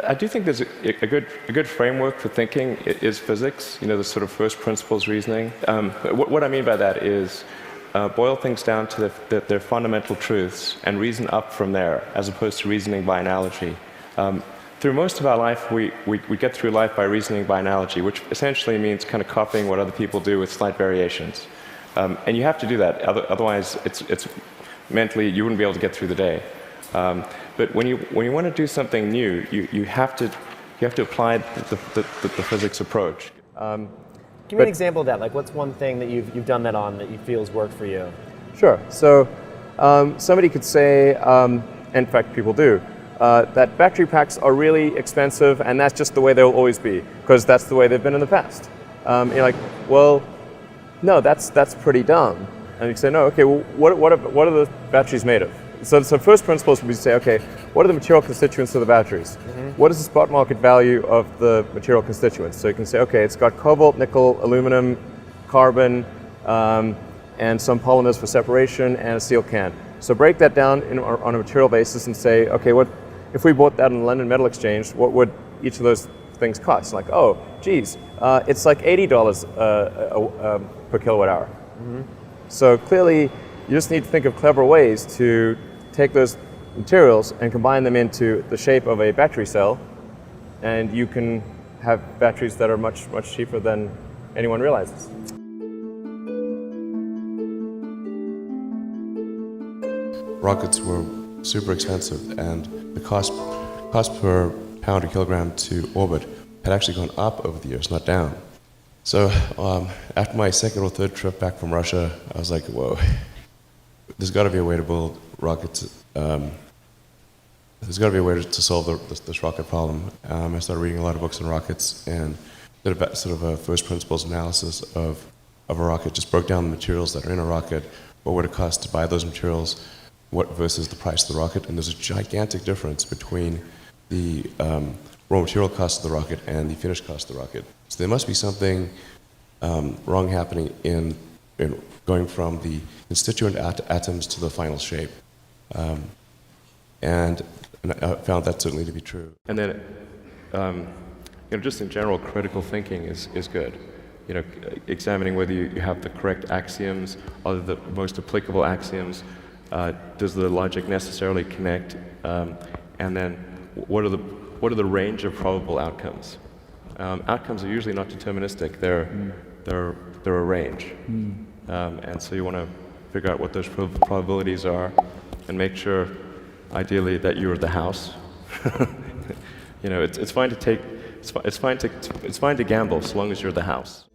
I do think there's a good framework for thinking is physics, the sort of first principles reasoning. What I mean by that is boil things down to their fundamental truths and reason up from there, as opposed to reasoning by analogy. Through most of our life, we get through life by reasoning by analogy, which essentially means kind of copying what other people do with slight variations. And you have to do that, otherwise it's mentally you wouldn't be able to get through the day. But when you want to do something new, you have to apply the physics approach. Give me an example of that. Like, what's one thing that you've done that on that you feel has worked for you? Sure. So somebody could say, in fact, people do, that battery packs are really expensive, and that's just the way they'll always be, because that's the way they've been in the past. You're like, well, no, that's pretty dumb. And you say, no, okay, well, what are the batteries made of? So first principles would be to say, okay, what are the material constituents of the batteries? Mm-hmm. What is the spot market value of the material constituents? So you can say, okay, it's got cobalt, nickel, aluminum, carbon, and some polymers for separation, and a steel can. So break that down on a material basis and say, okay, what if we bought that in the London Metal Exchange, what would each of those things cost? Like, oh, geez, it's like $80 per kilowatt hour. Mm-hmm. So clearly, you just need to think of clever ways to take those materials and combine them into the shape of a battery cell, and you can have batteries that are much, much cheaper than anyone realizes. Rockets were super expensive, and the cost per pound or kilogram to orbit had actually gone up over the years, not down. So after my second or third trip back from Russia, I was like, whoa, there's got to be a way to build rockets. There's got to be a way to solve this rocket problem. I started reading a lot of books on rockets and did sort of a first principles analysis of a rocket, just broke down the materials that are in a rocket, what would it cost to buy those materials, what versus the price of the rocket, and there's a gigantic difference between the raw material cost of the rocket and the finished cost of the rocket. So there must be something wrong happening in going from the constituent atoms to the final shape. And I found that certainly to be true. And then, just in general, critical thinking is good. Examining whether you have the correct axioms, are the most applicable axioms, does the logic necessarily connect, and then what are the range of probable outcomes? Outcomes are usually not deterministic; they're a range, and so you want to figure out what those probabilities are, and make sure, ideally, that you're the house. It's fine to gamble so long as you're the house.